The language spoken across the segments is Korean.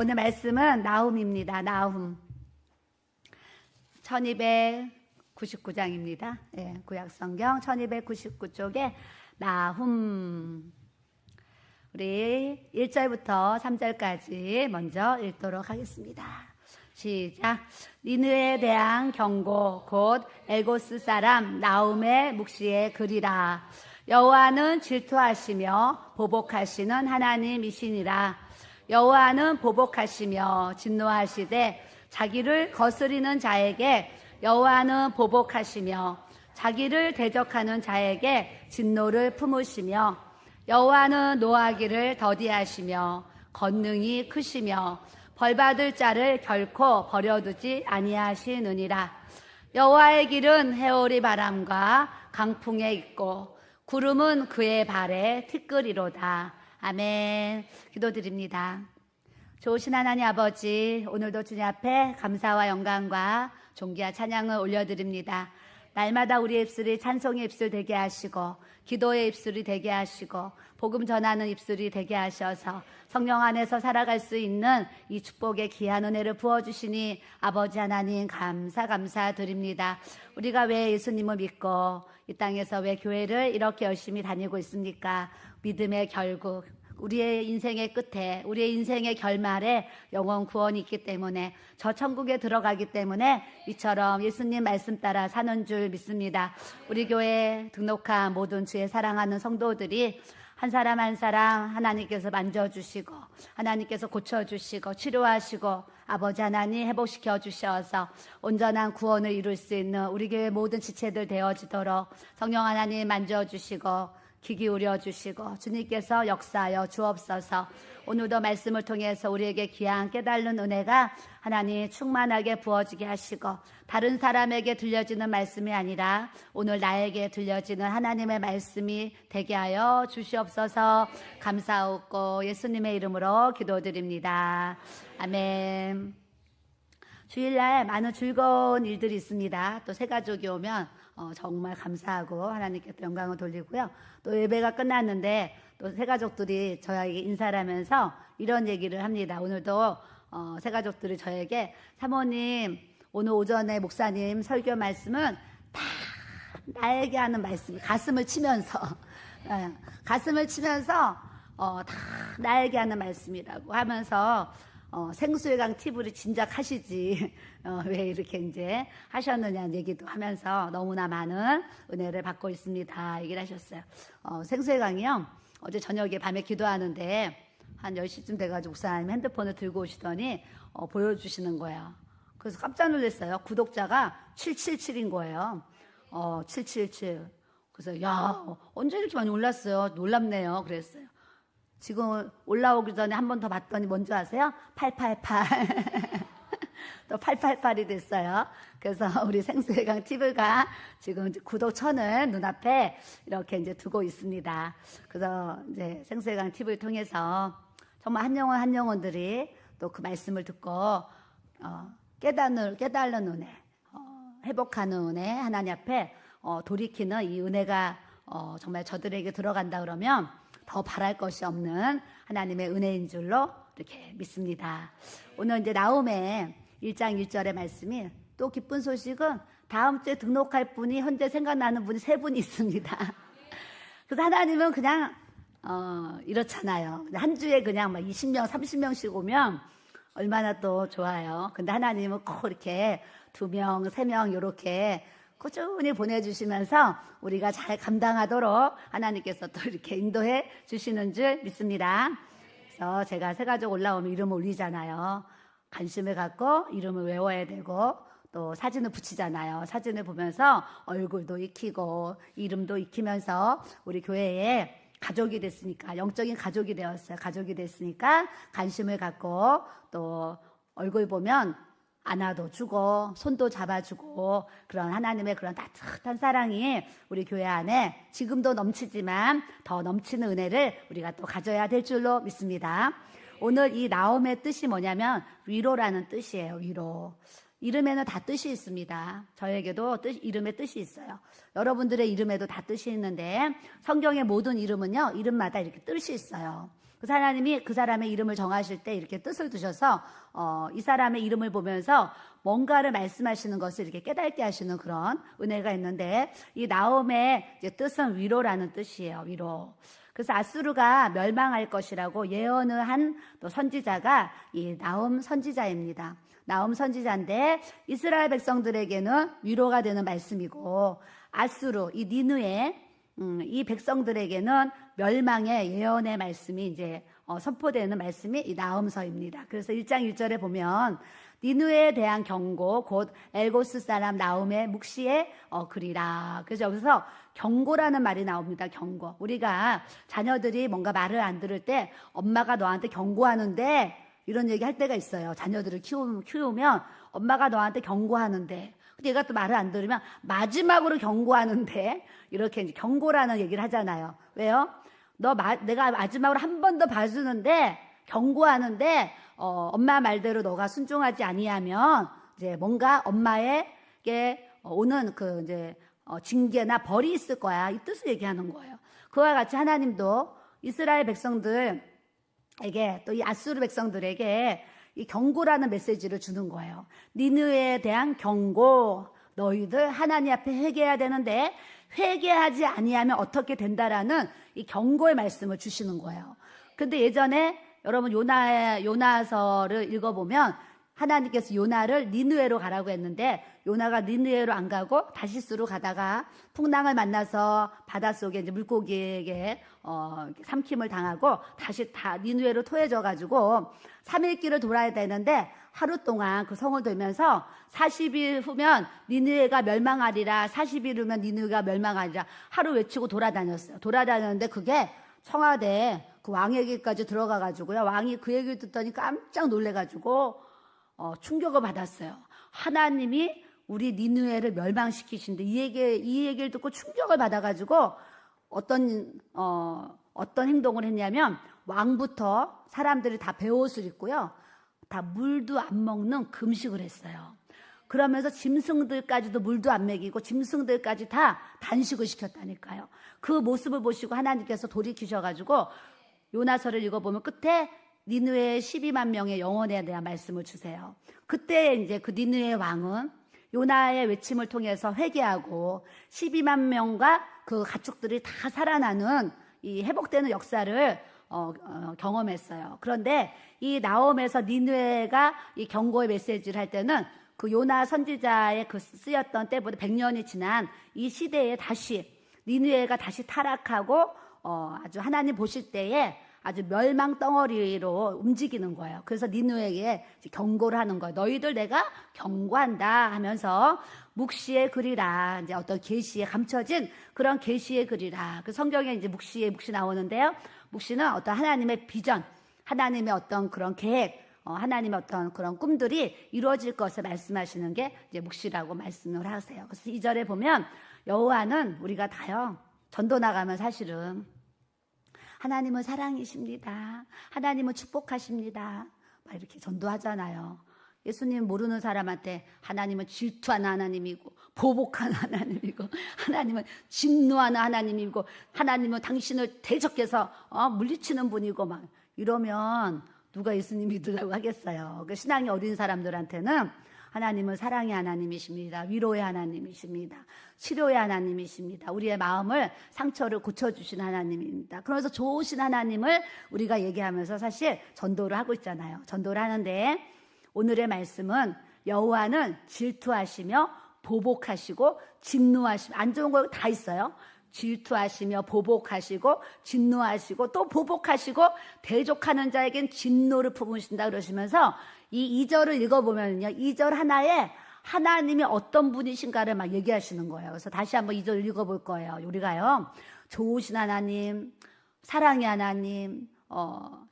오늘 말씀은 나훔입니다. 나훔 1299장입니다. 구약성경 1299쪽에 나훔. 우리 1절부터 3절까지 먼저 읽도록 하겠습니다. 시작. 니느에 대한 경고 곧 엘고스 사람 나훔의 묵시의 글이라. 여호와는 질투하시며 보복하시는 하나님이시니라. 여호와는 보복하시며 진노하시되 자기를 거스리는 자에게 여호와는 보복하시며 자기를 대적하는 자에게 진노를 품으시며 여호와는 노하기를 더디하시며 권능이 크시며 벌받을 자를 결코 버려두지 아니하시느니라. 여호와의 길은 해오리 바람과 강풍에 있고 구름은 그의 발에 티끌이로다. 아멘. 기도드립니다. 좋으신 하나님 아버지, 오늘도 주님 앞에 감사와 영광과 존귀와 찬양을 올려드립니다. 날마다 우리의 입술이 찬송의 입술 되게 하시고 기도의 입술이 되게 하시고 복음 전하는 입술이 되게 하셔서 성령 안에서 살아갈 수 있는 이 축복의 귀한 은혜를 부어주시니 아버지 하나님 감사드립니다. 우리가 왜 예수님을 믿고 이 땅에서 왜 교회를 이렇게 열심히 다니고 있습니까? 믿음의 결국, 우리의 인생의 끝에, 우리의 인생의 결말에 영원 구원이 있기 때문에, 저 천국에 들어가기 때문에 이처럼 예수님 말씀 따라 사는 줄 믿습니다. 우리 교회에 등록한 모든 주의 사랑하는 성도들이 한 사람 한 사람 하나님께서 만져주시고 하나님께서 고쳐주시고 치료하시고 아버지 하나님 회복시켜 주셔서 온전한 구원을 이룰 수 있는 우리 교회 모든 지체들 되어지도록 성령 하나님 만져주시고 귀 기울여 주시고 주님께서 역사하여 주옵소서. 오늘도 말씀을 통해서 우리에게 귀한 깨달은 은혜가 하나님 충만하게 부어지게 하시고 다른 사람에게 들려지는 말씀이 아니라 오늘 나에게 들려지는 하나님의 말씀이 되게 하여 주시옵소서. 감사하고 예수님의 이름으로 기도드립니다. 아멘. 주일날 많은 즐거운 일들이 있습니다. 또 새가족이 오면 정말 감사하고 하나님께 또 영광을 돌리고요. 또 예배가 끝났는데 또 새가족들이 저에게 인사를 하면서 이런 얘기를 합니다. 오늘도 새가족들이 저에게 사모님 오늘 오전에 목사님 설교 말씀은 다 나에게 하는 말씀이 가슴을 치면서 다 나에게 하는 말씀이라고 하면서 생수의 강 TV를 진작 하시지 왜 이렇게 이제 하셨느냐는 얘기도 하면서 너무나 많은 은혜를 받고 있습니다. 얘기를 하셨어요. 생수의 강이요. 어제 저녁에 밤에 기도하는데 한 10시쯤 돼가지고 목사님 핸드폰을 들고 오시더니 보여주시는 거예요. 그래서 깜짝 놀랐어요. 구독자가 777인 거예요. 777. 그래서 야 언제 이렇게 많이 올랐어요? 놀랍네요. 그랬어요. 지금 올라오기 전에 한 번 더 봤더니 뭔지 아세요? 888. 또 888이 됐어요. 그래서 우리 생수의 강 TV가 지금 구독 1000을 눈앞에 이렇게 이제 두고 있습니다. 그래서 이제 생수의 강 TV를 통해서 정말 한 영혼들이 또 그 말씀을 듣고 깨달는 은혜, 회복하는 은혜, 하나님 앞에 돌이키는 이 은혜가 정말 저들에게 들어간다 그러면 더 바랄 것이 없는 하나님의 은혜인 줄로 이렇게 믿습니다. 오늘 이제 나훔의 1장 1절의 말씀이 또 기쁜 소식은 다음 주에 등록할 분이 현재 생각나는 분이 3분이 있습니다. 그래서 하나님은 그냥 이렇잖아요. 한 주에 그냥 막 20명, 30명씩 오면 얼마나 또 좋아요. 근데 하나님은 꼭 이렇게 2명, 3명 이렇게 꾸준히 보내주시면서 우리가 잘 감당하도록 하나님께서 또 이렇게 인도해 주시는 줄 믿습니다. 그래서 제가 새가족 올라오면 이름을 올리잖아요. 관심을 갖고 이름을 외워야 되고 또 사진을 붙이잖아요. 사진을 보면서 얼굴도 익히고 이름도 익히면서 우리 교회에 가족이 됐으니까 영적인 가족이 되었어요. 가족이 됐으니까 관심을 갖고 또 얼굴 보면 안아도 주고 손도 잡아주고 그런 하나님의 그런 따뜻한 사랑이 우리 교회 안에 지금도 넘치지만 더 넘치는 은혜를 우리가 또 가져야 될 줄로 믿습니다. 오늘 이 나홈의 뜻이 뭐냐면 위로라는 뜻이에요. 위로. 이름에는 다 뜻이 있습니다. 저에게도 이름에 뜻이 있어요. 여러분들의 이름에도 다 뜻이 있는데 성경의 모든 이름은요, 이름마다 이렇게 뜻이 있어요. 그래서 하나님이 그 사람의 이름을 정하실 때 이렇게 뜻을 두셔서 이 사람의 이름을 보면서 뭔가를 말씀하시는 것을 이렇게 깨닫게 하시는 그런 은혜가 있는데, 이 나홈의 이제 뜻은 위로라는 뜻이에요. 위로. 그래서 아수르가 멸망할 것이라고 예언을 한 또 선지자가 이 나홈 선지자입니다. 나홈 선지자인데 이스라엘 백성들에게는 위로가 되는 말씀이고, 아수르, 이 니느웨, 이 백성들에게는 멸망의 예언의 말씀이 이제 선포되는 말씀이 이 나홈서입니다. 그래서 1장 1절에 보면 니느웨에 대한 경고, 곧 엘고스 사람 나홈의 묵시의 글이라. 그래서 여기서 경고라는 말이 나옵니다. 경고. 우리가 자녀들이 뭔가 말을 안 들을 때 엄마가 너한테 경고하는데, 이런 얘기 할 때가 있어요. 자녀들을 키우면 엄마가 너한테 경고하는데, 얘가 또 말을 안 들으면 마지막으로 경고하는데, 이렇게 이제 경고라는 얘기를 하잖아요. 왜요? 내가 마지막으로 한 번 더 봐주는데, 경고하는데, 엄마 말대로 너가 순종하지 아니하면 이제 뭔가 엄마에게 오는 그 이제 징계나 벌이 있을 거야. 이 뜻을 얘기하는 거예요. 그와 같이 하나님도 이스라엘 백성들에게, 또 이 아수르 백성들에게 이 경고라는 메시지를 주는 거예요. 니느웨에 대한 경고, 너희들 하나님 앞에 회개해야 되는데 회개하지 아니하면 어떻게 된다라는 이 경고의 말씀을 주시는 거예요. 근데 예전에 여러분 요나서를 읽어보면 하나님께서 요나를 니느웨로 가라고 했는데, 요나가 니느웨로 안 가고 다시스로 가다가 풍랑을 만나서 바닷속에 이제 물고기에게 삼킴을 당하고 다시 다 니느웨로 토해져 가지고 3일 길을 돌아야 되는데, 하루 동안 그 성을 돌면서 40일 후면 니느웨가 멸망하리라, 40일 후면 니느웨가 멸망하리라 하루 외치고 돌아다녔어요. 돌아다녔는데 그게 청와대 그 왕의 길까지 들어가 가지고요, 왕이 그 얘기를 듣더니 깜짝 놀래 가지고 충격을 받았어요. 하나님이 우리 니느웨를 멸망시키신데, 이 얘기를 듣고 충격을 받아가지고 어떤 행동을 했냐면, 왕부터 사람들이 다 베옷을 입고요, 다 물도 안 먹는 금식을 했어요. 그러면서 짐승들까지도 물도 안 먹이고 짐승들까지 다 단식을 시켰다니까요. 그 모습을 보시고 하나님께서 돌이키셔가지고 요나서를 읽어보면 끝에 니느웨의 12만 명의 영혼에 대한 말씀을 주세요. 그때 이제 그 니느웨 왕은 요나의 외침을 통해서 회개하고 12만 명과 그 가축들이 다 살아나는 이 회복되는 역사를 경험했어요. 그런데 이 나홈에서 니느웨가 이 경고의 메시지를 할 때는 그 요나 선지자의 그 쓰였던 때보다 100년이 지난 이 시대에 다시 니느웨가 다시 타락하고 아주 하나님 보실 때에 아주 멸망 덩어리로 움직이는 거예요. 그래서 니느웨에게 경고를 하는 거예요. 너희들 내가 경고한다 하면서 묵시의 글이라, 이제 어떤 계시에 감춰진 그런 계시의 글이라. 그 성경에 이제 묵시 나오는데요. 묵시는 어떤 하나님의 비전, 하나님의 어떤 그런 계획, 하나님의 어떤 그런 꿈들이 이루어질 것을 말씀하시는 게 이제 묵시라고 말씀을 하세요. 그래서 2절에 보면 여호와는 우리가 다요, 전도 나가면 사실은 하나님은 사랑이십니다, 하나님은 축복하십니다, 막 이렇게 전도하잖아요. 예수님 모르는 사람한테 하나님은 질투하는 하나님이고 보복하는 하나님이고 하나님은 진노하는 하나님이고 하나님은 당신을 대적해서 물리치는 분이고 막 이러면 누가 예수님 믿으라고 하겠어요. 그 신앙이 어린 사람들한테는 하나님은 사랑의 하나님이십니다, 위로의 하나님이십니다, 치료의 하나님이십니다, 우리의 마음을 상처를 고쳐주신 하나님입니다. 그러면서 좋으신 하나님을 우리가 얘기하면서 사실 전도를 하고 있잖아요. 전도를 하는데 오늘의 말씀은 여호와는 질투하시며 보복하시고 진노하시며, 안 좋은 거 다 있어요. 질투하시며 보복하시고 진노하시고 또 보복하시고 대적하는 자에겐 진노를 품으신다 그러시면서 이 2절을 읽어보면요, 2절 하나에 하나님이 어떤 분이신가를 막 얘기하시는 거예요. 그래서 다시 한번 2절 읽어볼 거예요. 우리가요, 좋으신 하나님, 사랑의 하나님,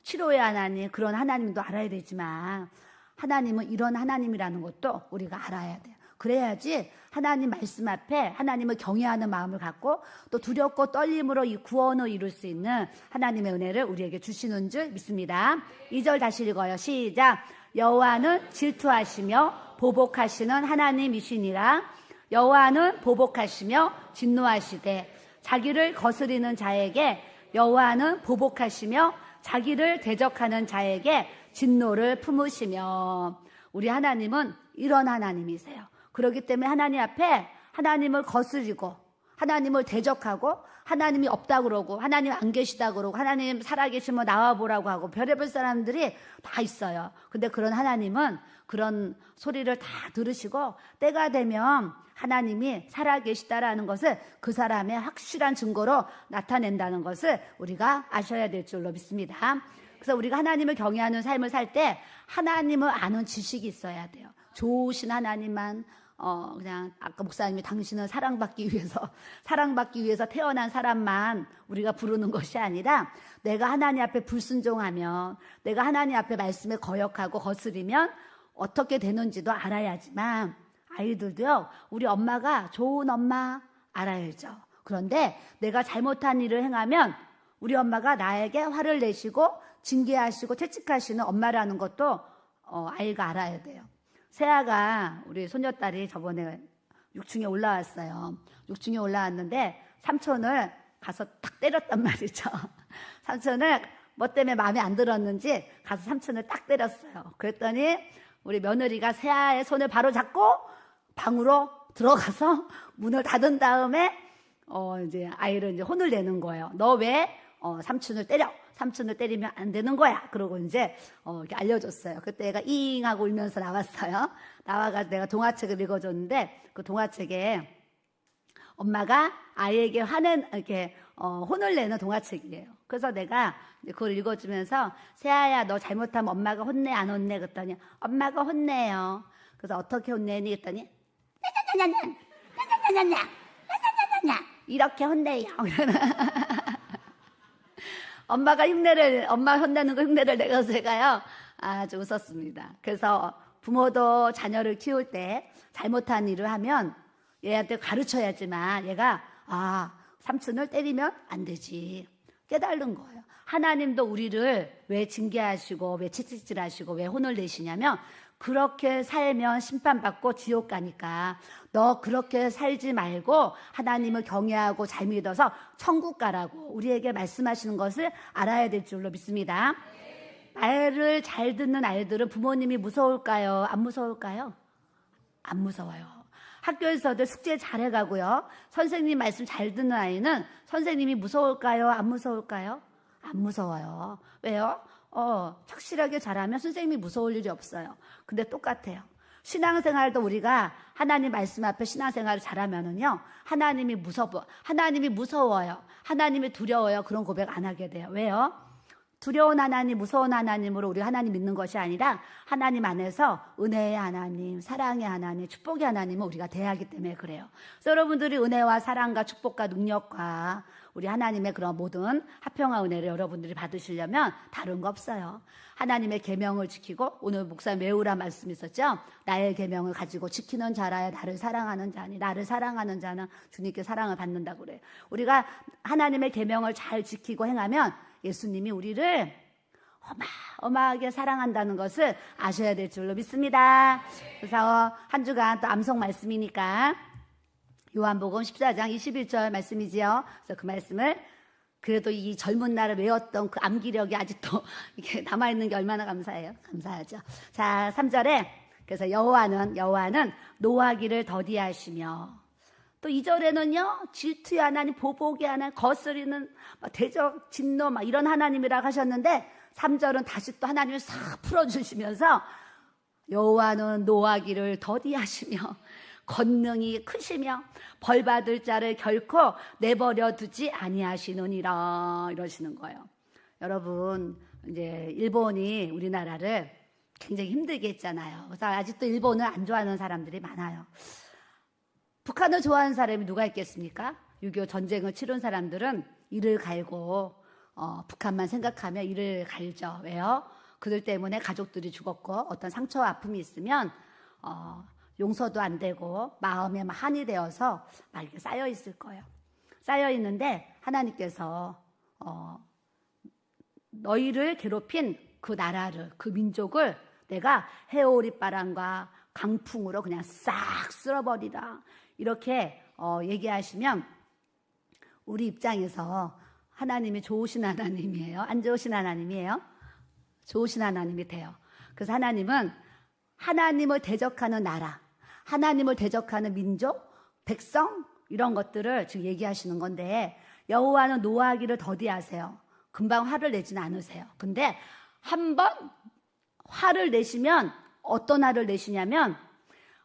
치료의 하나님, 그런 하나님도 알아야 되지만 하나님은 이런 하나님이라는 것도 우리가 알아야 돼요. 그래야지 하나님 말씀 앞에 하나님을 경외하는 마음을 갖고 또 두렵고 떨림으로 이 구원을 이룰 수 있는 하나님의 은혜를 우리에게 주시는 줄 믿습니다. 2절 다시 읽어요. 시작. 여호와는 질투하시며 보복하시는 하나님이시니라. 여호와는 보복하시며 진노하시되 자기를 거스리는 자에게 여호와는 보복하시며 자기를 대적하는 자에게 진노를 품으시며. 우리 하나님은 이런 하나님이세요. 그렇기 때문에 하나님 앞에 하나님을 거스리고 하나님을 대적하고 하나님이 없다 그러고 하나님 안 계시다 그러고 하나님 살아계시면 나와보라고 하고 별의별 사람들이 다 있어요. 근데 그런 하나님은 그런 소리를 다 들으시고 때가 되면 하나님이 살아계시다라는 것을 그 사람의 확실한 증거로 나타낸다는 것을 우리가 아셔야 될 줄로 믿습니다. 그래서 우리가 하나님을 경외하는 삶을 살 때 하나님을 아는 지식이 있어야 돼요. 좋으신 하나님만 그냥 아까 목사님이 당신은 사랑받기 위해서 태어난 사람만 우리가 부르는 것이 아니라 내가 하나님 앞에 불순종하면 내가 하나님 앞에 말씀에 거역하고 거스리면 어떻게 되는지도 알아야지만 아이들도요 우리 엄마가 좋은 엄마 알아야죠. 그런데 내가 잘못한 일을 행하면 우리 엄마가 나에게 화를 내시고 징계하시고 채찍하시는 엄마라는 것도 아이가 알아야 돼요. 세아가 우리 손녀딸이 저번에 6층에 올라왔어요. 6층에 올라왔는데 삼촌을 가서 딱 때렸단 말이죠. 삼촌을 뭐 때문에 마음에 안 들었는지 가서 삼촌을 딱 때렸어요. 그랬더니 우리 며느리가 세아의 손을 바로 잡고 방으로 들어가서 문을 닫은 다음에 이제 아이를 이제 혼을 내는 거예요. 너 왜 삼촌을 때려? 삼촌을 때리면 안 되는 거야. 그러고 이제 이렇게 알려줬어요. 그때 애가 잉 하고 울면서 나왔어요. 나와가지고 내가 동화책을 읽어줬는데 그 동화책에 엄마가 아이에게 이렇게 혼을 내는 동화책이에요. 그래서 내가 그걸 읽어주면서 세아야 너 잘못하면 엄마가 혼내 안 혼내? 그랬더니 엄마가 혼내요. 그래서 어떻게 혼내니? 그랬더니 이렇게 혼내요. 엄마 혼내는 거 흉내를 내서 제가요 아주 웃었습니다. 그래서 부모도 자녀를 키울 때 잘못한 일을 하면 얘한테 가르쳐야지만 얘가 삼촌을 때리면 안 되지 깨달는 거예요. 하나님도 우리를 왜 징계하시고 왜 채찍질하시고 왜 혼을 내시냐면 그렇게 살면 심판받고 지옥 가니까 너 그렇게 살지 말고 하나님을 경외하고 잘 믿어서 천국 가라고 우리에게 말씀하시는 것을 알아야 될 줄로 믿습니다. 말을 잘 듣는 아이들은 부모님이 무서울까요? 안 무서울까요? 안 무서워요. 학교에서도 숙제 잘해가고요. 선생님 말씀 잘 듣는 아이는 선생님이 무서울까요? 안 무서울까요? 안 무서워요. 왜요? 착실하게 잘하면 선생님이 무서울 일이 없어요. 근데 똑같아요. 신앙생활도 우리가 하나님 말씀 앞에 신앙생활을 잘하면은요, 하나님이 무서워요. 하나님이 두려워요. 그런 고백 안 하게 돼요. 왜요? 두려운 하나님, 무서운 하나님으로 우리 하나님 믿는 것이 아니라 하나님 안에서 은혜의 하나님, 사랑의 하나님, 축복의 하나님을 우리가 대하기 때문에 그래요. 그래서 여러분들이 은혜와 사랑과 축복과 능력과 우리 하나님의 그런 모든 화평한 은혜를 여러분들이 받으시려면 다른 거 없어요. 하나님의 계명을 지키고 오늘 목사님 외우라 말씀 있었죠? 나의 계명을 가지고 지키는 자라야 나를 사랑하는 자니 나를 사랑하는 자는 주님께 사랑을 받는다고 그래요. 우리가 하나님의 계명을 잘 지키고 행하면 예수님이 우리를 어마어마하게 사랑한다는 것을 아셔야 될 줄로 믿습니다. 그래서 한 주간 또 암송 말씀이니까 요한복음 14장 21절 말씀이지요. 그래서 그 말씀을 그래도 이 젊은 날을 외웠던 그 암기력이 아직도 이렇게 남아있는 게 얼마나 감사하죠. 자, 3절에 그래서 여호와는 노하기를 더디하시며 또 2절에는요 질투의 하나님, 보복의 하나님, 거스리는 대적, 진노 이런 하나님이라고 하셨는데 3절은 다시 또 하나님을 싹 풀어주시면서 여호와는 노하기를 더디하시며 권능이 크시며 벌받을 자를 결코 내버려 두지 아니하시느니라 이러시는 거예요. 여러분 이제 일본이 우리나라를 굉장히 힘들게 했잖아요. 그래서 아직도 일본을 안 좋아하는 사람들이 많아요. 북한을 좋아하는 사람이 누가 있겠습니까? 6.25 전쟁을 치른 사람들은 이를 갈고 북한만 생각하며 이를 갈죠. 왜요? 그들 때문에 가족들이 죽었고 어떤 상처와 아픔이 있으면 용서도 안 되고 마음에 한이 되어서 막 이렇게 쌓여 있을 거예요. 쌓여 있는데 하나님께서 너희를 괴롭힌 그 나라를, 그 민족을 내가 해오리바람과 강풍으로 그냥 싹 쓸어버리라. 이렇게 얘기하시면 우리 입장에서 하나님이 좋으신 하나님이에요? 안 좋으신 하나님이에요? 좋으신 하나님이 돼요. 그래서 하나님은 하나님을 대적하는 나라, 하나님을 대적하는 민족, 백성 이런 것들을 지금 얘기하시는 건데 여호와는 노하기를 더디하세요. 금방 화를 내지는 않으세요. 근데 한번 화를 내시면 어떤 화를 내시냐면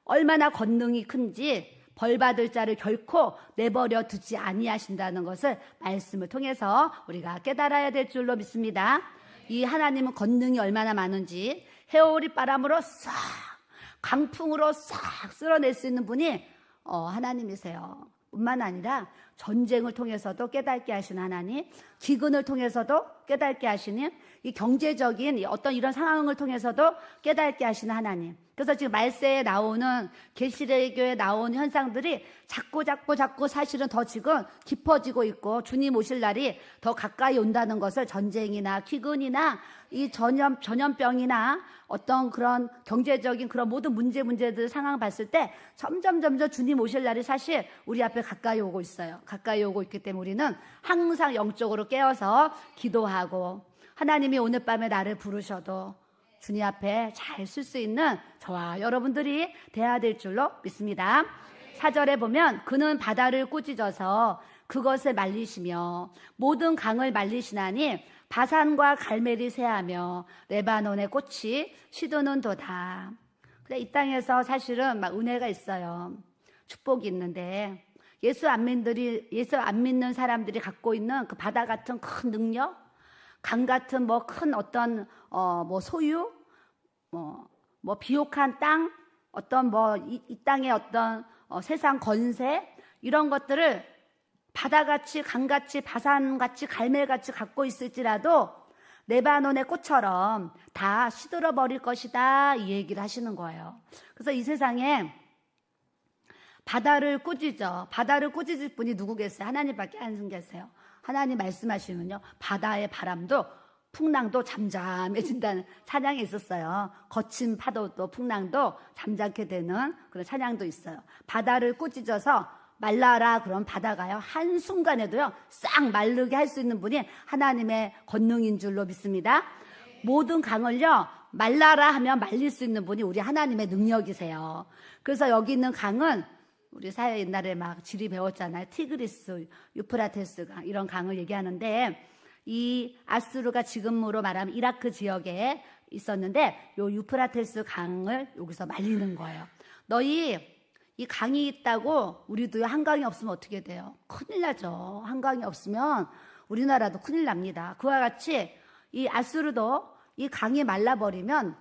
얼마나 권능이 큰지 벌받을 자를 결코 내버려 두지 아니하신다는 것을 말씀을 통해서 우리가 깨달아야 될 줄로 믿습니다. 이 하나님은 권능이 얼마나 많은지 해오리 바람으로 싹 강풍으로 싹 쓸어낼 수 있는 분이 하나님이세요. 뿐만 아니라 전쟁을 통해서도 깨닫게 하시는 하나님, 기근을 통해서도 깨닫게 하시는 이 경제적인 어떤 이런 상황을 통해서도 깨닫게 하시는 하나님. 그래서 지금 말세에 나오는 계시록에 나오는 현상들이 자꾸 사실은 더 지금 깊어지고 있고 주님 오실 날이 더 가까이 온다는 것을 전쟁이나 기근이나 이 전염병이나 어떤 그런 경제적인 그런 모든 문제들 상황 봤을 때 점점 주님 오실 날이 사실 우리 앞에 가까이 오고 있어요. 가까이 오고 있기 때문에 우리는 항상 영적으로 깨어서 기도하고 하나님이 오늘 밤에 나를 부르셔도 주님 앞에 잘 쓸 수 있는 저와 여러분들이 돼야 될 줄로 믿습니다. 4절에 보면 그는 바다를 꾸짖어서 그것을 말리시며 모든 강을 말리시나니 바산과 갈멜이 새하며 레바논의 꽃이 시드는도다. 이 땅에서 사실은 막 은혜가 있어요. 축복이 있는데 예수 안 믿는 사람들이 갖고 있는 그 바다 같은 큰 능력, 강 같은 큰 어떤 소유, 비옥한 땅, 어떤 이 땅의 어떤 세상 권세 이런 것들을 바다같이 강같이 바산같이 갈멜같이 갖고 있을지라도 레바논의 꽃처럼 다 시들어 버릴 것이다 이 얘기를 하시는 거예요. 그래서 이 세상에 바다를 꾸짖을 분이 누구겠어요? 하나님밖에 안 계세요. 하나님 말씀하시면요 바다의 바람도 풍랑도 잠잠해진다는 찬양이 있었어요. 거친 파도도 풍랑도 잠잠게 되는 그런 찬양도 있어요. 바다를 꾸짖어서 말라라 그럼 바다가요 한순간에도요 싹 마르게 할 수 있는 분이 하나님의 권능인 줄로 믿습니다. 모든 강을요 말라라 하면 말릴 수 있는 분이 우리 하나님의 능력이세요. 그래서 여기 있는 강은 우리 사회 옛날에 막 지리 배웠잖아요. 티그리스, 유프라테스 강 이런 강을 얘기하는데 이 아수르가 지금으로 말하면 이라크 지역에 있었는데 요 유프라테스 강을 여기서 말리는 거예요. 너희 이 강이 있다고 우리도 한강이 없으면 어떻게 돼요? 큰일 나죠. 한강이 없으면 우리나라도 큰일 납니다. 그와 같이 이 아수르도 이 강이 말라버리면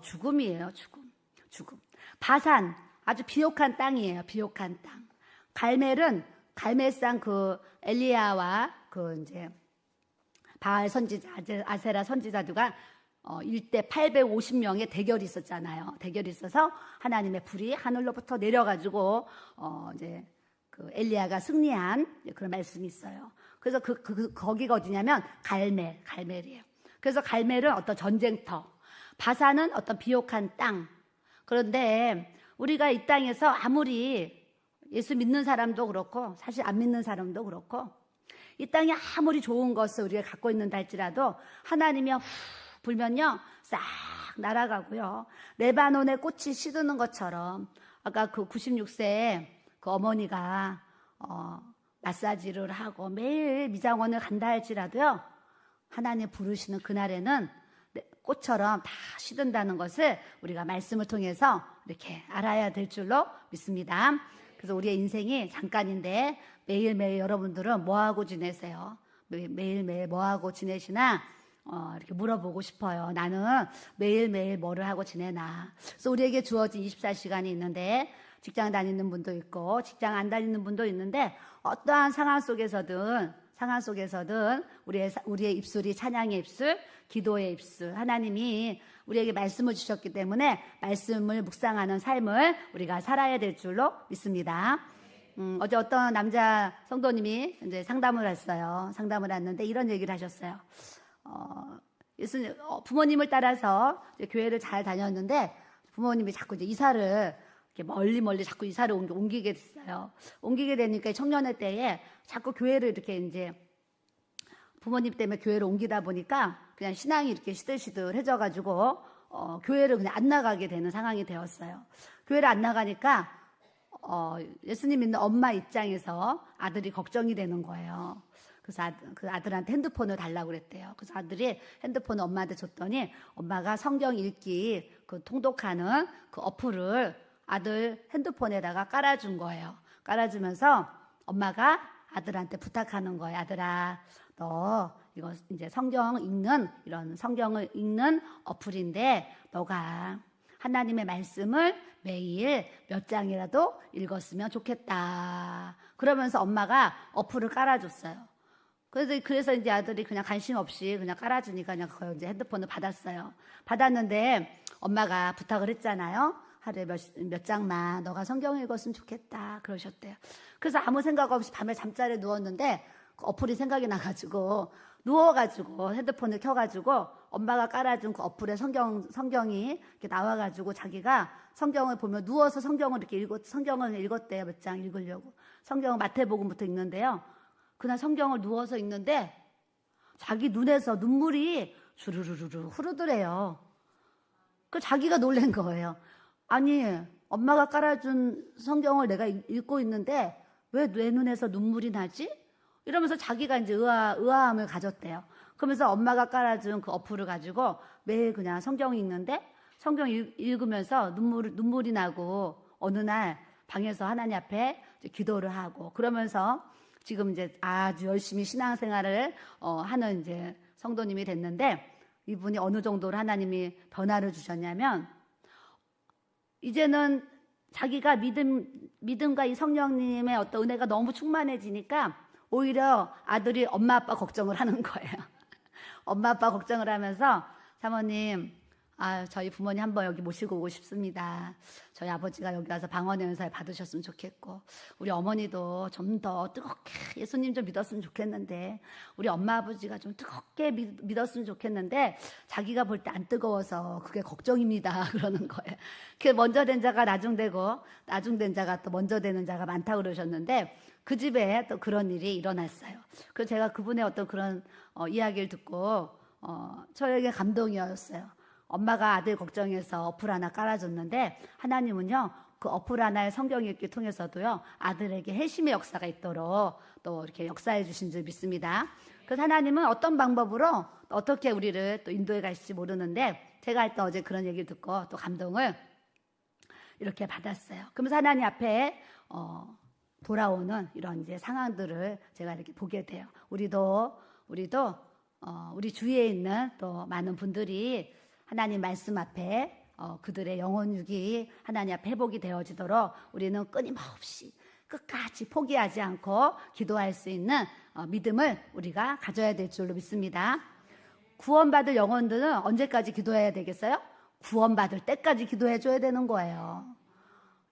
죽음이에요. 죽음. 바산 아주 비옥한 땅이에요. 비옥한 땅. 갈멜은 갈멜산 그 엘리야와 그 이제 바알 선지자 아세라 선지자들과 일대 850명의 대결이 있었잖아요. 대결이 있어서 하나님의 불이 하늘로부터 내려가지고 이제 그 엘리야가 승리한 그런 말씀이 있어요. 그래서 거기가 어디냐면 갈멜이에요. 그래서 갈멜은 어떤 전쟁터, 바산은 어떤 비옥한 땅. 그런데 우리가 이 땅에서 아무리 예수 믿는 사람도 그렇고 사실 안 믿는 사람도 그렇고 이 땅에 아무리 좋은 것을 우리가 갖고 있는다 할지라도 하나님이 불면요 싹 날아가고요. 레바논의 꽃이 시드는 것처럼 아까 그 96세 그 어머니가 마사지를 하고 매일 미장원을 간다 할지라도요 하나님 부르시는 그날에는 꽃처럼 다 시든다는 것을 우리가 말씀을 통해서 이렇게 알아야 될 줄로 믿습니다. 그래서 우리의 인생이 잠깐인데 매일매일 여러분들은 뭐하고 지내세요? 매일매일 뭐하고 지내시나? 이렇게 물어보고 싶어요. 나는 매일매일 뭐를 하고 지내나? 그래서 우리에게 주어진 24시간이 있는데 직장 다니는 분도 있고 직장 안 다니는 분도 있는데 어떠한 상황 속에서든 우리의 입술이 찬양의 입술, 기도의 입술, 하나님이 우리에게 말씀을 주셨기 때문에 말씀을 묵상하는 삶을 우리가 살아야 될 줄로 믿습니다. 어제 어떤 남자 성도님이 이제 상담을 했어요. 상담을 했는데 이런 얘기를 하셨어요. 예수님, 부모님을 따라서 이제 교회를 잘 다녔는데 부모님이 자꾸 이제 이사를 이렇게 멀리 자꾸 이사를 옮기게 됐어요. 옮기게 되니까 청년의 때에 자꾸 교회를 이렇게 이제 부모님 때문에 교회를 옮기다 보니까 그냥 신앙이 이렇게 시들시들해져가지고 교회를 그냥 안 나가게 되는 상황이 되었어요. 교회를 안 나가니까 예수님 믿는 엄마 입장에서 아들이 걱정이 되는 거예요. 그래서 그 아들한테 핸드폰을 달라고 그랬대요. 그래서 아들이 핸드폰을 엄마한테 줬더니 엄마가 성경 읽기 그 통독하는 그 어플을 아들 핸드폰에다가 깔아준 거예요. 깔아주면서 엄마가 아들한테 부탁하는 거예요. 아들아, 너 이거 이제 이런 성경을 읽는 어플인데 너가 하나님의 말씀을 매일 몇 장이라도 읽었으면 좋겠다. 그러면서 엄마가 어플을 깔아줬어요. 그래서 이제 아들이 그냥 관심 없이 그냥 깔아주니까 그냥 그걸 이제 핸드폰을 받았어요. 받았는데 엄마가 부탁을 했잖아요. 하루에 몇 장만 너가 성경을 읽었으면 좋겠다. 그러셨대요. 그래서 아무 생각 없이 밤에 잠자리에 누웠는데 그 어플이 생각이 나가지고 누워가지고 핸드폰을 켜가지고 엄마가 깔아준 그 어플에 성경이 이렇게 나와가지고 자기가 성경을 보면 누워서 성경을 읽었대요. 몇 장 읽으려고. 성경은 마태복음부터 읽는데요. 그날 성경을 누워서 읽는데 자기 눈에서 눈물이 주르르르 흐르더래요. 그 자기가 놀란 거예요. 아니, 엄마가 깔아준 성경을 내가 읽고 있는데 왜 내 눈에서 눈물이 나지? 이러면서 자기가 이제 의아함을 가졌대요. 그러면서 엄마가 깔아준 그 어플을 가지고 매일 그냥 성경 읽는데 성경 읽으면서 눈물이 나고 어느 날 방에서 하나님 앞에 기도를 하고 그러면서 지금 이제 아주 열심히 신앙생활을 하는 이제 성도님이 됐는데 이분이 어느 정도로 하나님이 변화를 주셨냐면 이제는 자기가 믿음과 이 성령님의 어떤 은혜가 너무 충만해지니까 오히려 아들이 엄마 아빠 걱정을 하는 거예요. 엄마 아빠 걱정을 하면서 사모님, 저희 부모님 한번 여기 모시고 오고 싶습니다. 저희 아버지가 여기 와서 방언의 은사를 받으셨으면 좋겠고 우리 어머니도 좀 더 뜨겁게 예수님 좀 믿었으면 좋겠는데 우리 엄마 아버지가 좀 뜨겁게 믿었으면 좋겠는데 자기가 볼 때 안 뜨거워서 그게 걱정입니다. 그러는 거예요. 그 먼저 된 자가 나중되고 나중된 자가 또 먼저 되는 자가 많다고 그러셨는데 그 집에 또 그런 일이 일어났어요. 그래서 제가 그분의 어떤 그런 이야기를 듣고 저에게 감동이었어요. 엄마가 아들 걱정해서 어플 하나 깔아줬는데 하나님은요 그 어플 하나의 성경 읽기 통해서도요 아들에게 회심의 역사가 있도록 또 이렇게 역사해 주신 줄 믿습니다. 그래서 하나님은 어떤 방법으로 어떻게 우리를 또 인도해 가실지 모르는데 제가 일단 어제 그런 얘기를 듣고 또 감동을 이렇게 받았어요. 그러면서 하나님 앞에 돌아오는 이런 이제 상황들을 제가 이렇게 보게 돼요. 우리도 우리 주위에 있는 또 많은 분들이 하나님 말씀 앞에 그들의 영혼육이 하나님 앞에 회복이 되어지도록 우리는 끊임없이 끝까지 포기하지 않고 기도할 수 있는 믿음을 우리가 가져야 될 줄로 믿습니다. 구원받을 영혼들은 언제까지 기도해야 되겠어요? 구원받을 때까지 기도해 줘야 되는 거예요.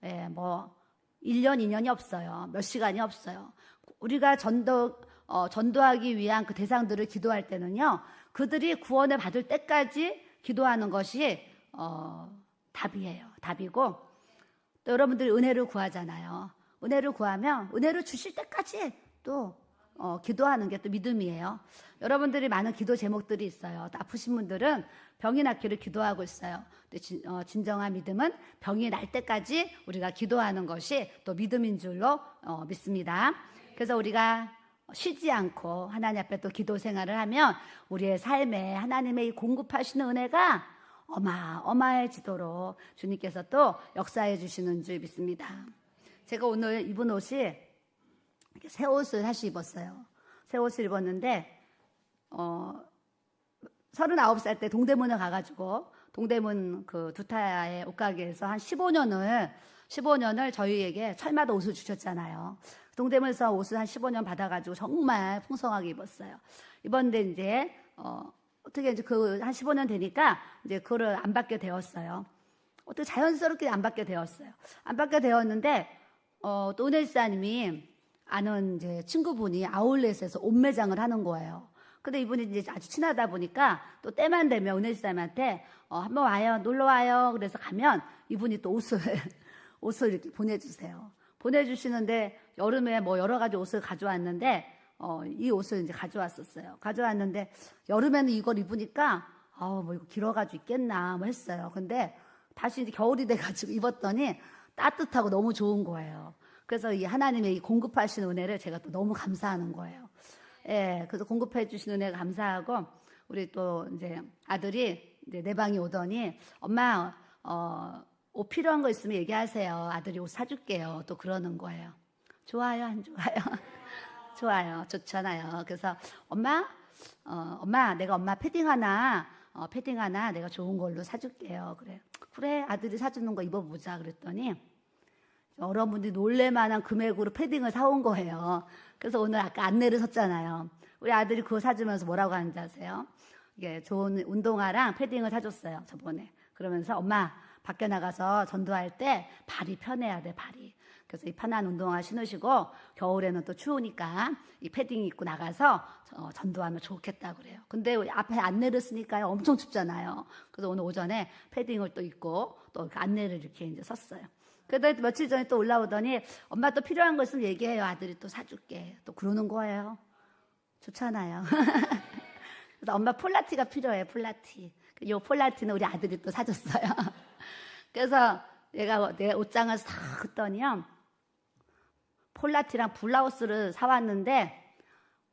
예, 뭐 1년, 2년이 없어요. 몇 시간이 없어요. 우리가 전도하기 위한 그 대상들을 기도할 때는요. 그들이 구원을 받을 때까지 기도하는 것이 답이에요. 답이고 또 여러분들이 은혜를 구하잖아요. 은혜를 구하면 은혜를 주실 때까지 또 기도하는 게 또 믿음이에요. 여러분들이 많은 기도 제목들이 있어요. 또 아프신 분들은 병이 낫기를 기도하고 있어요. 진정한 믿음은 병이 날 때까지 우리가 기도하는 것이 또 믿음인 줄로 믿습니다. 그래서 우리가 쉬지 않고 하나님 앞에 또 기도 생활을 하면 우리의 삶에 하나님의 이 공급하시는 은혜가 어마어마해지도록 주님께서 또 역사해 주시는 줄 믿습니다. 제가 오늘 입은 옷이 새 옷을 다시 입었어요. 새 옷을 입었는데 39살 때 동대문에 가가지고 동대문 그 두타야의 옷가게에서 한 15년을 저희에게 철마다 옷을 주셨잖아요. 동대문에서 옷을 한 15년 받아가지고 정말 풍성하게 입었어요. 입었는데 이제 어떻게 이제 그 한 15년 되니까 이제 그거를 안 받게 되었어요. 어떻게 자연스럽게 안 받게 되었어요. 안 받게 되었는데 또 은혜사님이 아는 이제 친구분이 아울렛에서 옷 매장을 하는 거예요. 근데 이분이 이제 아주 친하다 보니까 또 때만 되면 은혜사님한테 한번 와요, 놀러 와요. 그래서 가면 이분이 또 옷을 이렇게 보내주세요. 보내주시는데 여름에 뭐 여러 가지 옷을 가져왔는데 이 옷을 이제 가져왔었어요. 가져왔는데 여름에는 이걸 입으니까 뭐 이거 길어가지고 있겠나 뭐 했어요. 근데 다시 이제 겨울이 돼가지고 입었더니 따뜻하고 너무 좋은 거예요. 그래서 이 하나님의 이 공급하시는 은혜를 제가 또 너무 감사하는 거예요. 예, 그래서 공급해 주시는 은혜 감사하고 우리 또 이제 아들이 이제 내 방에 오더니 엄마 옷 필요한 거 있으면 얘기하세요. 아들이 옷 사줄게요. 또 그러는 거예요. 좋아요, 안 좋아요? 좋아요, 좋잖아요. 그래서 엄마 내가 엄마 패딩 하나 내가 좋은 걸로 사줄게요. 그래 아들이 사주는 거 입어보자 그랬더니 여러분들이 놀랄만한 금액으로 패딩을 사온 거예요. 그래서 오늘 아까 안내를 섰잖아요. 우리 아들이 그거 사주면서 뭐라고 하는지 아세요? 이게 좋은 운동화랑 패딩을 사줬어요, 저번에. 그러면서 엄마 밖에 나가서 전도할 때 발이 편해야 돼, 발이. 그래서 이 편한 운동화 신으시고 겨울에는 또 추우니까 이 패딩 입고 나가서 전도하면 좋겠다 그래요. 근데 우리 앞에 안내를 쓰니까요 엄청 춥잖아요. 그래서 오늘 오전에 패딩을 또 입고 또 안내를 이렇게 이제 썼어요. 그래도 며칠 전에 또 올라오더니 엄마 또 필요한 거 있으면 얘기해요. 아들이 또 사줄게. 또 그러는 거예요. 좋잖아요. 그래서 엄마 폴라티가 필요해. 폴라티. 이 폴라티는 우리 아들이 또 사줬어요. 그래서 내가 내 옷장을 싹 했더니요. 폴라티랑 블라우스를 사왔는데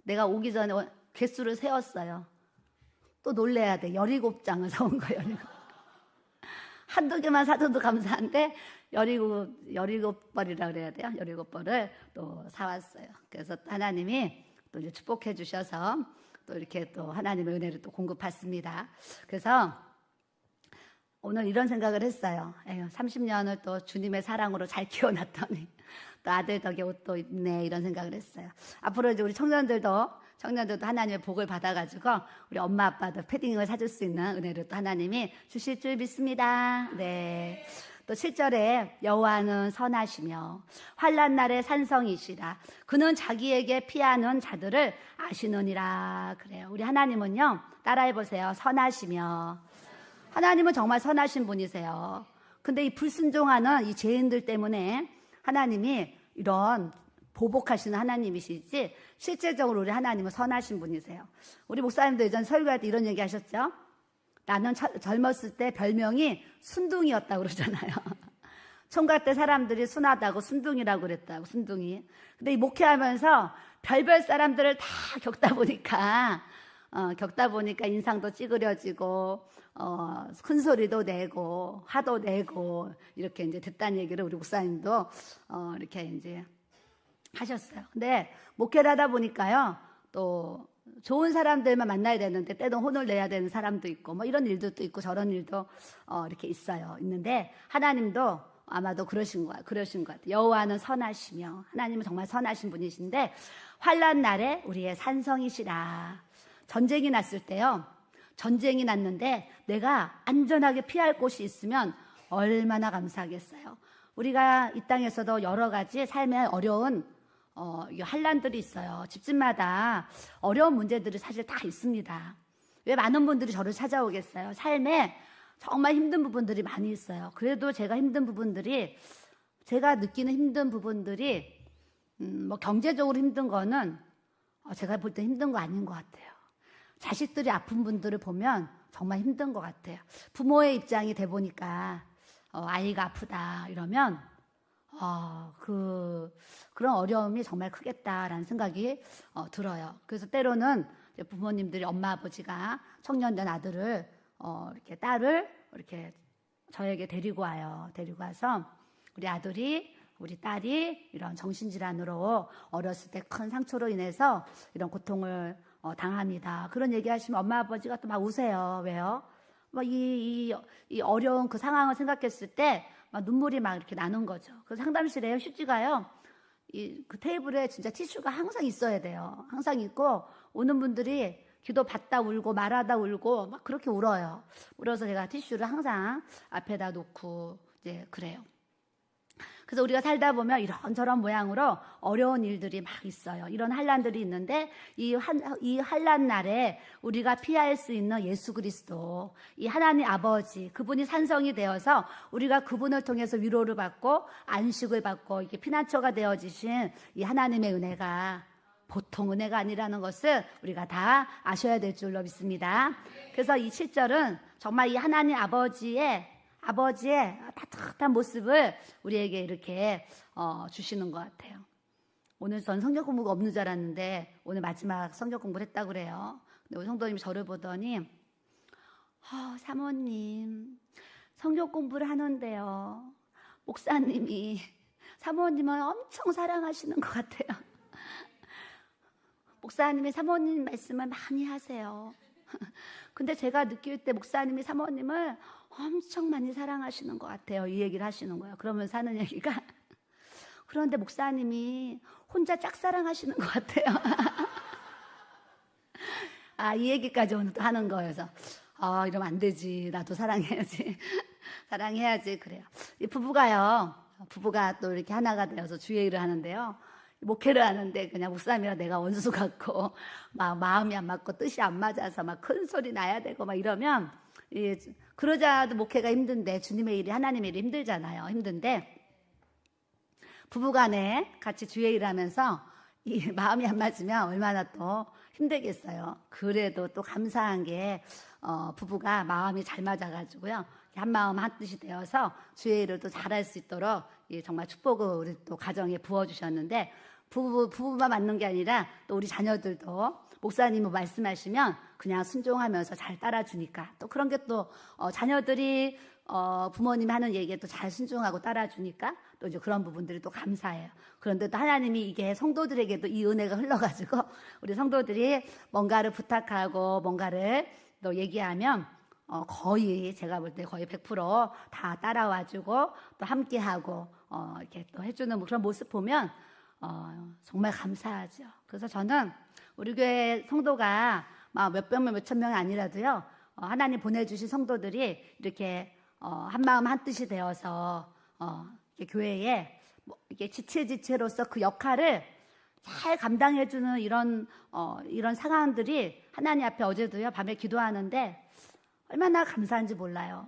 내가 오기 전에 개수를 세웠어요. 또 놀래야 돼. 17장을 사온 거예요. 17. 한두 개만 사줘도 감사한데 17벌이라 그래야 돼요. 17벌을 또 사왔어요. 그래서 하나님이 또 이제 축복해 주셔서 또 이렇게 또 하나님의 은혜를 또 공급했습니다. 그래서 오늘 이런 생각을 했어요. 30년을 또 주님의 사랑으로 잘 키워놨더니 또 아들 덕에 옷도 입네 이런 생각을 했어요. 앞으로 이제 우리 청년들도 하나님의 복을 받아가지고 우리 엄마 아빠도 패딩을 사줄 수 있는 은혜를 또 하나님이 주실 줄 믿습니다. 네. 또 7절에 여호와는 선하시며 환난 날의 산성이시라 그는 자기에게 피하는 자들을 아시느니라 그래요. 우리 하나님은요 따라해 보세요. 선하시며 하나님은 정말 선하신 분이세요. 근데 이 불순종하는 이 죄인들 때문에 하나님이 이런 보복하시는 하나님이시지 실제적으로 우리 하나님은 선하신 분이세요. 우리 목사님도 예전 설교할 때 이런 얘기 하셨죠? 나는 젊었을 때 별명이 순둥이였다고 그러잖아요. 총각 때 사람들이 순하다고 순둥이라고 그랬다고, 순둥이. 근데 이 목회하면서 별별 사람들을 다 겪다 보니까 인상도 찌그려지고, 큰 소리도 내고, 화도 내고, 이렇게 이제 듣다는 얘기를 우리 목사님도, 이렇게 이제 하셨어요. 근데 목회를 하다 보니까요, 또, 좋은 사람들만 만나야 되는데 때도 혼을 내야 되는 사람도 있고 뭐 이런 일도 또 있고 저런 일도 이렇게 있는데 하나님도 아마도 그러신 것 같아요. 여호와는 선하시며 하나님은 정말 선하신 분이신데 환난 날에 우리의 산성이시라. 전쟁이 났을 때요. 전쟁이 났는데 내가 안전하게 피할 곳이 있으면 얼마나 감사하겠어요. 우리가 이 땅에서도 여러 가지 삶의 어려운 환난들이 있어요. 집집마다 어려운 문제들이 사실 다 있습니다. 왜 많은 분들이 저를 찾아오겠어요? 삶에 정말 힘든 부분들이 많이 있어요. 그래도 제가 느끼는 힘든 부분들이 뭐 경제적으로 힘든 거는 제가 볼 때 힘든 거 아닌 것 같아요. 자식들이 아픈 분들을 보면 정말 힘든 것 같아요. 부모의 입장이 돼 보니까 아이가 아프다 이러면 그런 어려움이 정말 크겠다라는 생각이 들어요. 그래서 때로는 부모님들이 엄마 아버지가 청년된 아들을 이렇게 딸을 이렇게 저에게 데리고 와요. 데리고 와서 우리 아들이 우리 딸이 이런 정신질환으로 어렸을 때 큰 상처로 인해서 이런 고통을 당합니다. 그런 얘기하시면 엄마 아버지가 또 막 우세요. 왜요? 이 어려운 그 상황을 생각했을 때 막 눈물이 막 이렇게 나는 거죠. 그 상담실에 휴지가요. 그 테이블에 진짜 티슈가 항상 있어야 돼요. 항상 있고 오는 분들이 기도 받다 울고 말하다 울고 막 그렇게 울어요. 울어서 제가 티슈를 항상 앞에다 놓고 이제 그래요. 그래서 우리가 살다 보면 이런저런 모양으로 어려운 일들이 막 있어요. 이런 환난들이 있는데 이 환난 날에 우리가 피할 수 있는 예수 그리스도, 이 하나님 아버지, 그분이 산성이 되어서 우리가 그분을 통해서 위로를 받고 안식을 받고 이렇게 피난처가 되어지신 이 하나님의 은혜가 보통 은혜가 아니라는 것을 우리가 다 아셔야 될 줄로 믿습니다. 그래서 이 7절은 정말 이 하나님 아버지의 따뜻한 모습을 우리에게 이렇게 주시는 것 같아요. 오늘 전 성경 공부가 없는 줄 알았는데 오늘 마지막 성경 공부를 했다고 그래요. 근데 우리 성도님이 저를 보더니 사모님 성경 공부를 하는데요, 목사님이 사모님을 엄청 사랑하시는 것 같아요. 목사님이 사모님 말씀을 많이 하세요. 근데 제가 느낄 때 목사님이 사모님을 엄청 많이 사랑하시는 것 같아요. 이 얘기를 하시는 거예요. 그러면서 하는 얘기가, 그런데 목사님이 혼자 짝사랑하시는 것 같아요. 이 얘기까지 오늘 또 하는 거여서 이러면 안 되지. 나도 사랑해야지. 사랑해야지. 그래요. 이 부부가 또 이렇게 하나가 되어서 주의 일을 하는데요. 목회를 하는데 그냥 목사님이랑 내가 원수 같고 막 마음이 안 맞고 뜻이 안 맞아서 막 큰 소리 나야 되고 막 이러면, 그러자도 목회가 힘든데 주님의 일이, 하나님의 일이 힘들잖아요. 힘든데 부부간에 같이 주의 일을 하면서 이 마음이 안 맞으면 얼마나 또 힘들겠어요. 그래도 또 감사한 게 부부가 마음이 잘 맞아가지고요, 한 마음 한 뜻이 되어서 주의 일을 또 잘할 수 있도록 정말 축복을 우리 또 가정에 부어주셨는데, 부부만 맞는 게 아니라 또 우리 자녀들도 목사님이 말씀하시면 그냥 순종하면서 잘 따라주니까, 또 그런 게 또 자녀들이 부모님이 하는 얘기에 또 잘 순종하고 따라주니까 또 이제 그런 부분들이 또 감사해요. 그런데 또 하나님이 이게 성도들에게도 이 은혜가 흘러가지고 우리 성도들이 뭔가를 부탁하고 뭔가를 또 얘기하면 거의 제가 볼 때 거의 100%다 따라와주고 또 함께하고 이렇게 또 해주는 그런 모습 보면 정말 감사하죠. 그래서 저는 우리 교회 성도가 몇백 명, 몇천 명이 아니라도요, 하나님 보내주신 성도들이 이렇게 한 마음 한 뜻이 되어서 교회에 이게 지체로서 그 역할을 잘 감당해주는 이런 상황들이 하나님 앞에 어제도요 밤에 기도하는데 얼마나 감사한지 몰라요.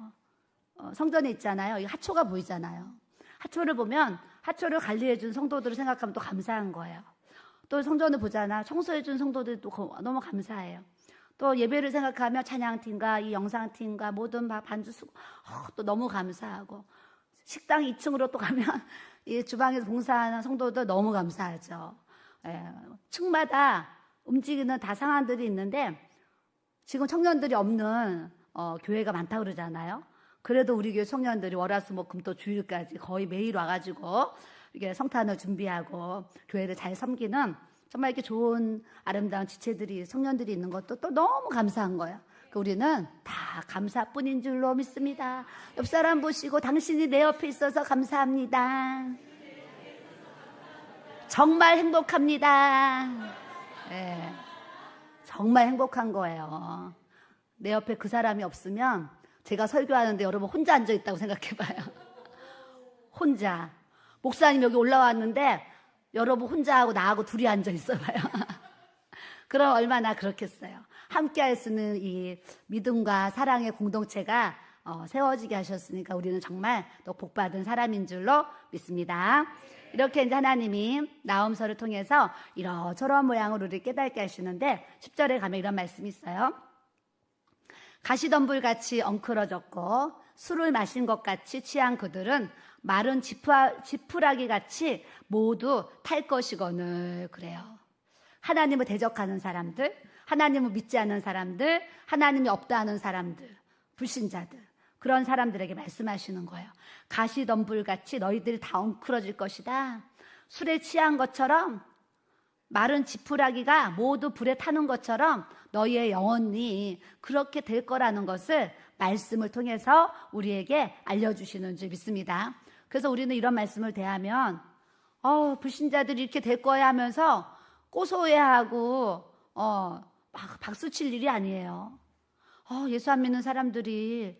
성전에 있잖아요. 이 하초가 보이잖아요. 하초를 보면 하초를 관리해준 성도들을 생각하면 또 감사한 거예요. 또 성전을 보잖아. 청소해준 성도들도 너무 감사해요. 또 예배를 생각하면 찬양팀과 이 영상팀과 모든 반주 또 너무 감사하고, 식당 2층으로 또 가면 이 주방에서 봉사하는 성도들 너무 감사하죠. 층마다 움직이는 다 상황들이 있는데 지금 청년들이 없는 교회가 많다고 그러잖아요. 그래도 우리 교회 청년들이 월화수목금토 주일까지 거의 매일 와가지고 이게 성탄을 준비하고 교회를 잘 섬기는 정말 이렇게 좋은 아름다운 지체들이, 청년들이 있는 것도 또 너무 감사한 거예요. 우리는 다 감사뿐인 줄로 믿습니다. 옆 사람 보시고 당신이 내 옆에 있어서 감사합니다. 정말 행복합니다. 네, 정말 행복한 거예요. 내 옆에 그 사람이 없으면 제가 설교하는데 여러분 혼자 앉아있다고 생각해봐요. 혼자. 목사님 여기 올라왔는데 여러분 혼자하고 나하고 둘이 앉아있어봐요. 그럼 얼마나 그렇겠어요. 함께 할 수 있는 이 믿음과 사랑의 공동체가 세워지게 하셨으니까 우리는 정말 또 복받은 사람인 줄로 믿습니다. 이렇게 이제 하나님이 나음서를 통해서 이러저러한 모양으로 우리를 깨닫게 하시는데 10절에 가면 이런 말씀이 있어요. 가시덤불같이 엉클어졌고 술을 마신 것 같이 취한 그들은 마른 지푸라기같이 모두 탈 것이거늘. 그래요. 하나님을 대적하는 사람들, 하나님을 믿지 않는 사람들, 하나님이 없다 하는 사람들, 불신자들, 그런 사람들에게 말씀하시는 거예요. 가시덤불같이 너희들이 다 엉클어질 것이다. 술에 취한 것처럼, 마른 지푸라기가 모두 불에 타는 것처럼 너희의 영혼이 그렇게 될 거라는 것을 말씀을 통해서 우리에게 알려주시는 줄 믿습니다. 그래서 우리는 이런 말씀을 대하면 불신자들이 이렇게 될 거야 하면서 고소해하고 막 박수칠 일이 아니에요. 예수 안 믿는 사람들이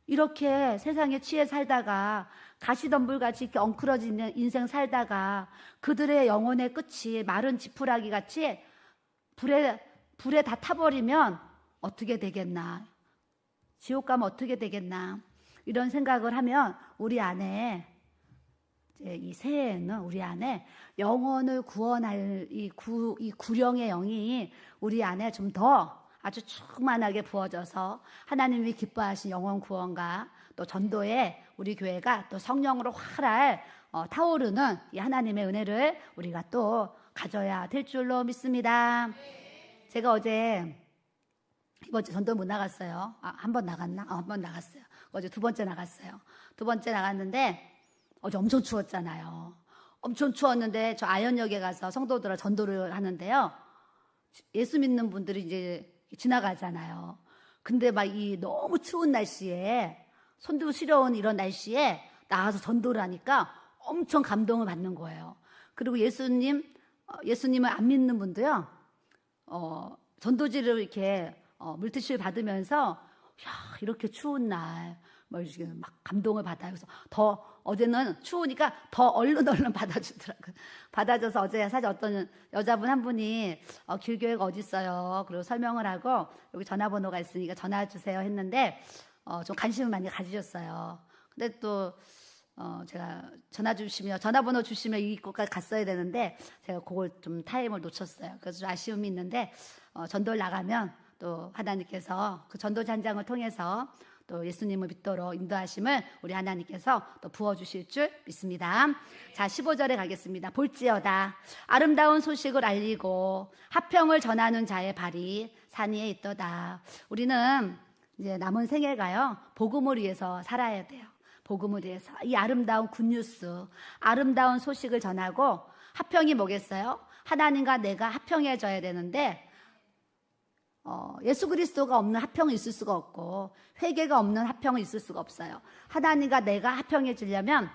이렇게 세상에 취해 살다가 가시덤불같이 이렇게 엉클어지는 인생 살다가 그들의 영혼의 끝이 마른 지푸라기같이 불에 다 타버리면 어떻게 되겠나, 지옥 가면 어떻게 되겠나, 이런 생각을 하면 우리 안에 이제 이 새해에는 우리 안에 영혼을 구원할 이 구령의 영이 우리 안에 좀 더 아주 충만하게 부어져서 하나님이 기뻐하신 영혼 구원과 또 전도에 우리 교회가 또 성령으로 활활 타오르는 이 하나님의 은혜를 우리가 또 가져야 될 줄로 믿습니다. 제가 이번 주 전도 못 나갔어요. 한 번 나갔나? 한 번 나갔어요. 어제 두 번째 나갔어요. 두 번째 나갔는데 어제 엄청 추웠잖아요. 엄청 추웠는데 저 아현역에 가서 성도들과 전도를 하는데요. 예수 믿는 분들이 이제 지나가잖아요. 근데 막 이 너무 추운 날씨에 손도 시려운 이런 날씨에 나가서 전도를 하니까 엄청 감동을 받는 거예요. 그리고 예수님을 안 믿는 분도요. 전도지를 이렇게 물티슈를 받으면서 야, 이렇게 추운 날 뭐 이렇게 막 감동을 받아요. 그래서 어제는 추우니까 더 얼른 받아주더라고요. 받아줘서 어제 사실 어떤 여자분 한 분이 길교회가 어디 있어요? 그리고 설명을 하고 여기 전화번호가 있으니까 전화 주세요 했는데 좀 관심을 많이 가지셨어요. 근데 또 제가 전화번호 주시면 이곳까지 갔어야 되는데 제가 그걸 좀 타임을 놓쳤어요. 그래서 좀 아쉬움이 있는데 전도를 나가면 또 하나님께서 그 전도지 한 장을 통해서 또 예수님을 믿도록 인도하심을 우리 하나님께서 또 부어주실 줄 믿습니다. 자, 15절에 가겠습니다. 볼지어다 아름다운 소식을 알리고 화평을 전하는 자의 발이 산 위에 있도다. 우리는 이제 남은 생애가요 복음을 위해서 살아야 돼요. 복음을 위해서 이 아름다운 굿뉴스, 아름다운 소식을 전하고 화평이 뭐겠어요? 하나님과 내가 화평해져야 되는데 예수 그리스도가 없는 화평은 있을 수가 없고 회개가 없는 화평은 있을 수가 없어요. 하나님과 내가 화평해지려면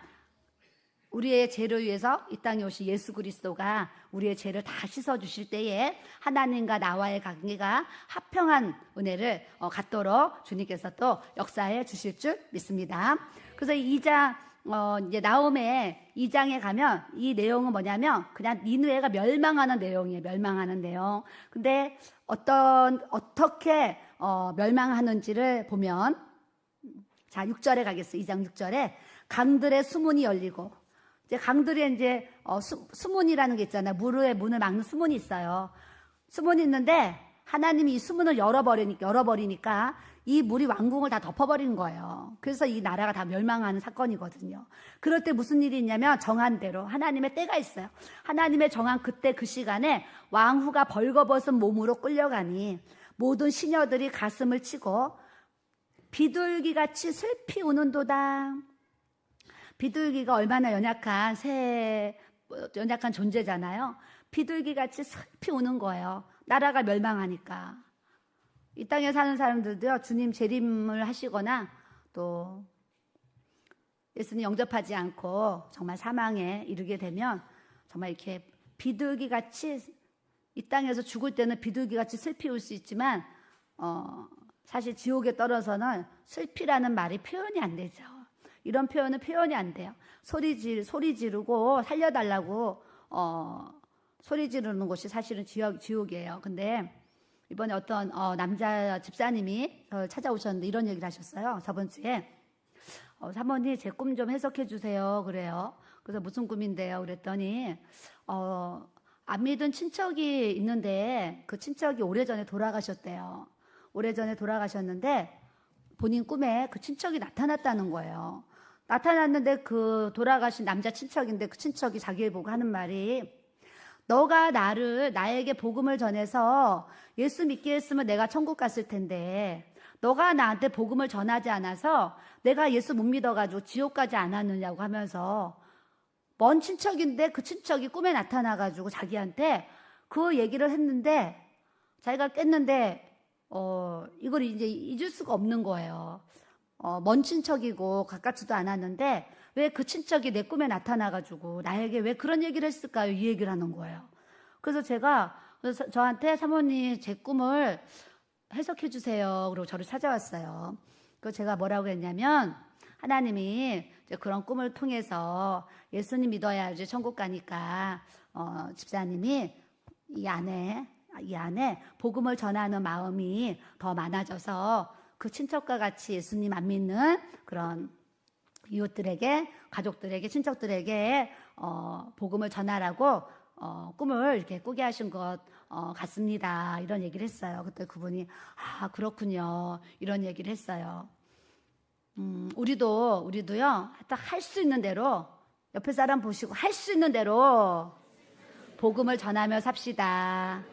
우리의 죄를 위해서 이 땅에 오신 예수 그리스도가 우리의 죄를 다 씻어주실 때에 하나님과 나와의 관계가 화평한 은혜를 갖도록 주님께서 또 역사해 주실 줄 믿습니다. 그래서 이제 나홈의 2장에 가면 이 내용은 뭐냐면 그냥 니느웨가 멸망하는 내용이에요. 멸망하는 내용. 근데 어떻게 멸망하는지를 보면 자 6절에 가겠습니다. 2장 6절에 강들의 수문이 열리고 이제 강들에 이제 수문이라는 게 있잖아요. 물의 문을 막는 수문이 있어요. 수문이 있는데 하나님이 이 수문을 열어버리니까 이 물이 왕궁을 다 덮어버리는 거예요. 그래서 이 나라가 다 멸망하는 사건이거든요. 그럴 때 무슨 일이 있냐면 정한 대로 하나님의 때가 있어요. 하나님의 정한 그때 그 시간에 왕후가 벌거벗은 몸으로 끌려가니 모든 시녀들이 가슴을 치고 비둘기같이 슬피 우는도다. 비둘기가 얼마나 연약한 존재잖아요. 비둘기같이 슬피 우는 거예요. 나라가 멸망하니까. 이 땅에 사는 사람들도요, 주님 재림을 하시거나 또 예수님 영접하지 않고 정말 사망에 이르게 되면 정말 이렇게 비둘기같이 이 땅에서 죽을 때는 비둘기같이 슬피 울 수 있지만 사실 지옥에 떨어서는 슬피라는 말이 표현이 안 되죠. 이런 표현은 표현이 안 돼요. 소리 지르고 살려달라고 소리 지르는 곳이 사실은 지옥이에요. 근데 이번에 어떤 남자 집사님이 찾아오셨는데 이런 얘기를 하셨어요. 저번 주에 사모님 제 꿈 좀 해석해 주세요. 그래요. 그래서 무슨 꿈인데요? 그랬더니 안 믿은 친척이 있는데 그 친척이 오래전에 돌아가셨대요. 오래전에 돌아가셨는데 본인 꿈에 그 친척이 나타났다는 거예요. 나타났는데 그 돌아가신 남자 친척인데 그 친척이 자기를 보고 하는 말이 너가 나에게 복음을 전해서 예수 믿게 했으면 내가 천국 갔을 텐데 너가 나한테 복음을 전하지 않아서 내가 예수 못 믿어가지고 지옥 가지 않았느냐고 하면서 먼 친척인데 그 친척이 꿈에 나타나가지고 자기한테 그 얘기를 했는데 자기가 깼는데 이걸 이제 잊을 수가 없는 거예요. 먼 친척이고 가깝지도 않았는데 왜 그 친척이 내 꿈에 나타나가지고 나에게 왜 그런 얘기를 했을까요? 이 얘기를 하는 거예요. 그래서 저한테 사모님 제 꿈을 해석해 주세요. 그리고 저를 찾아왔어요. 그래서 제가 뭐라고 했냐면 하나님이 이제 그런 꿈을 통해서 예수님 믿어야지 천국 가니까 집사님이 이 안에 복음을 전하는 마음이 더 많아져서 그 친척과 같이 예수님 안 믿는 그런 이웃들에게, 가족들에게, 친척들에게 복음을 전하라고 꿈을 이렇게 꾸게 하신 것 같습니다. 이런 얘기를 했어요. 그때 그분이 그렇군요. 이런 얘기를 했어요. 우리도요, 딱 할 수 있는 대로, 옆에 사람 보시고 할 수 있는 대로 복음을 전하며 삽시다.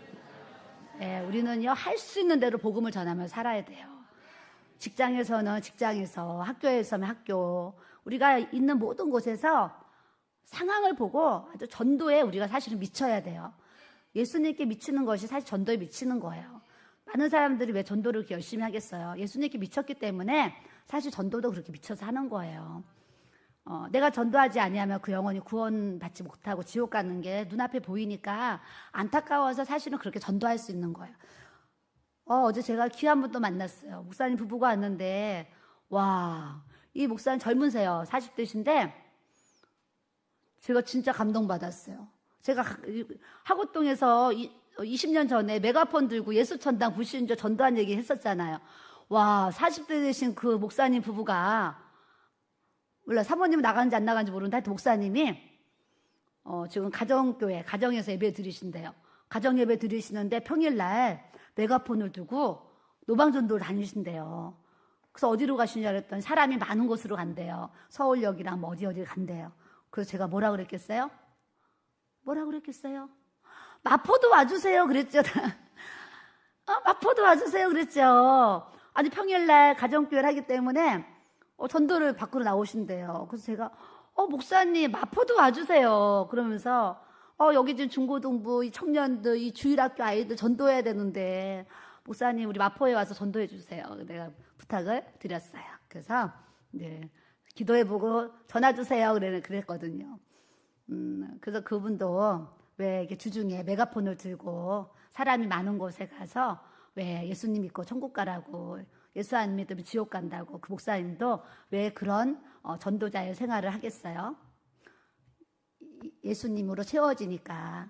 네, 우리는요, 할 수 있는 대로 복음을 전하며 살아야 돼요. 직장에서는 직장에서, 학교에서는 학교, 우리가 있는 모든 곳에서 상황을 보고 아주 전도에 우리가 사실은 미쳐야 돼요. 예수님께 미치는 것이 사실 전도에 미치는 거예요. 많은 사람들이 왜 전도를 그렇게 열심히 하겠어요? 예수님께 미쳤기 때문에 사실 전도도 그렇게 미쳐서 하는 거예요. 내가 전도하지 아니하면 그 영혼이 구원받지 못하고 지옥 가는 게 눈앞에 보이니까 안타까워서 사실은 그렇게 전도할 수 있는 거예요. 어제 제가 귀한 분도 만났어요. 목사님 부부가 왔는데, 와, 이 목사님 젊으세요. 40대신데, 제가 진짜 감동받았어요. 제가 하고동에서 20년 전에 메가폰 들고 예수천당 불신조 전도한 얘기 했었잖아요. 와, 40대 되신 그 목사님 부부가, 몰라, 사모님은 나가는지 안 나가는지 모르는데, 하여튼 목사님이, 지금 가정교회, 가정에서 예배 드리신대요. 가정 예배 드리시는데 평일날 메가폰을 두고 노방전도를 다니신대요. 그래서 어디로 가시냐 그랬더니 사람이 많은 곳으로 간대요. 서울역이랑 뭐 어디 간대요. 그래서 제가 뭐라 그랬겠어요? 마포도 와주세요 그랬죠. 마포도 와주세요 그랬죠. 아니 평일날 가정교회를 하기 때문에 전도를 밖으로 나오신대요. 그래서 제가 목사님 마포도 와주세요 그러면서 여기 지금 중고등부 이 청년들 이 주일학교 아이들 전도해야 되는데 목사님 우리 마포에 와서 전도해 주세요. 내가 부탁을 드렸어요. 그래서 네, 기도해보고 전화 주세요 그랬거든요. 그래서 그분도 왜 이렇게 주중에 메가폰을 들고 사람이 많은 곳에 가서 왜 예수님 믿고 천국 가라고 예수 안 믿으면 지옥 간다고 그 목사님도 왜 그런 전도자의 생활을 하겠어요? 예수님으로 채워지니까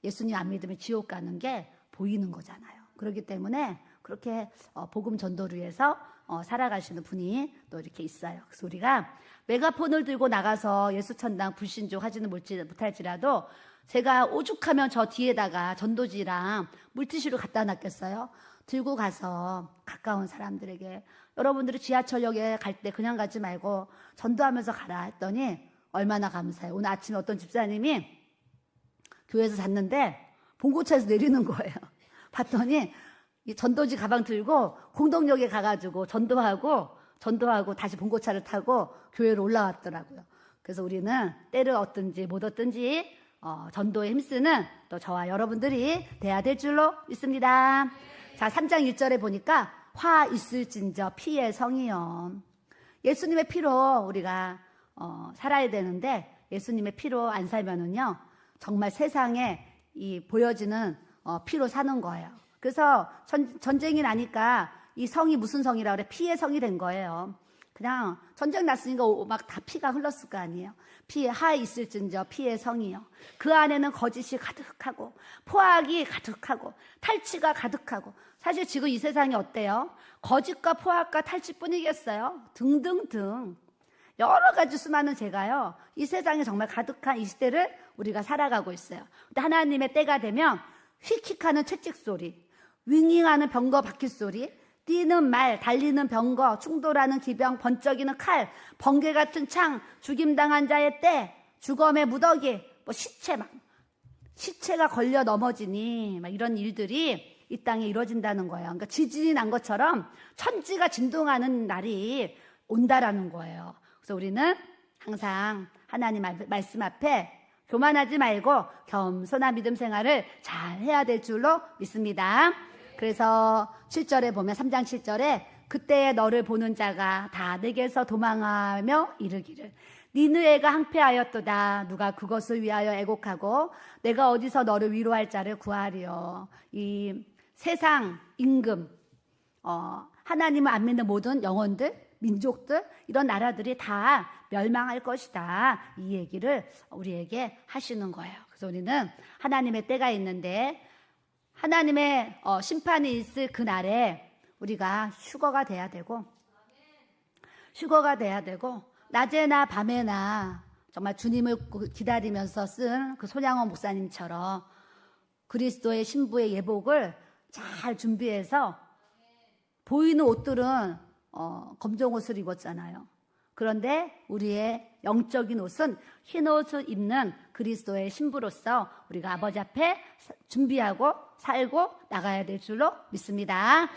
예수님 안 믿으면 지옥 가는 게 보이는 거잖아요. 그렇기 때문에 그렇게 복음 전도를 위해서 살아가시는 분이 또 이렇게 있어요. 그래서 우리가 메가폰을 들고 나가서 예수천당 불신족 하지는 못할지라도 제가 오죽하면 저 뒤에다가 전도지랑 물티슈를 갖다 놨겠어요? 들고 가서 가까운 사람들에게 여러분들이 지하철역에 갈 때 그냥 가지 말고 전도하면서 가라 했더니 얼마나 감사해요. 오늘 아침에 어떤 집사님이 교회에서 잤는데 봉고차에서 내리는 거예요. 봤더니 이 전도지 가방 들고 공동역에 가가지고 전도하고 다시 봉고차를 타고 교회로 올라왔더라고요. 그래서 우리는 때를 얻든지 못 얻든지 전도에 힘쓰는 또 저와 여러분들이 돼야 될 줄로 믿습니다. 자, 3장 1절에 보니까 화 있을진저 피의 성이요. 예수님의 피로 우리가 살아야 되는데 예수님의 피로 안 살면은요 정말 세상에 이 보여지는 피로 사는 거예요. 그래서 전쟁이 나니까 이 성이 무슨 성이라 그래? 피의 성이 된 거예요. 그냥 전쟁 났으니까 막 다 피가 흘렀을 거 아니에요. 피에 하 있을진저 피의 성이요. 그 안에는 거짓이 가득하고 포악이 가득하고 탈취가 가득하고 사실 지금 이 세상이 어때요? 거짓과 포악과 탈취뿐이겠어요? 등등등 여러 가지 수많은 죄가요. 이 세상에 정말 가득한 이 시대를 우리가 살아가고 있어요. 근데 하나님의 때가 되면 휙휙하는 채찍 소리, 윙윙하는 병거 바퀴 소리, 뛰는 말, 달리는 병거, 충돌하는 기병, 번쩍이는 칼, 번개 같은 창, 죽임당한 자의 때, 주검의 무더기, 뭐 시체가 걸려 넘어지니 막 이런 일들이 이 땅에 이루어진다는 거예요. 그러니까 지진이 난 것처럼 천지가 진동하는 날이 온다라는 거예요. 그래서 우리는 항상 하나님 말씀 앞에 교만하지 말고 겸손한 믿음 생활을 잘 해야 될 줄로 믿습니다. 그래서 7절에 보면 3장 7절에 그때에 너를 보는 자가 다 내게서 도망하며 이르기를 니느웨가 항폐하였도다. 누가 그것을 위하여 애곡하고 내가 어디서 너를 위로할 자를 구하리요. 이 세상 임금 하나님을 안 믿는 모든 영혼들 민족들 이런 나라들이 다 멸망할 것이다. 이 얘기를 우리에게 하시는 거예요. 그래서 우리는 하나님의 때가 있는데 하나님의 심판이 있을 그날에 우리가 휴거가 돼야 되고 낮에나 밤에나 정말 주님을 기다리면서 쓴 그 손양원 목사님처럼 그리스도의 신부의 예복을 잘 준비해서 보이는 옷들은 검정 옷을 입었잖아요. 그런데 우리의 영적인 옷은 흰 옷을 입는 그리스도의 신부로서 우리가 아버지 앞에 준비하고 살고 나가야 될 줄로 믿습니다.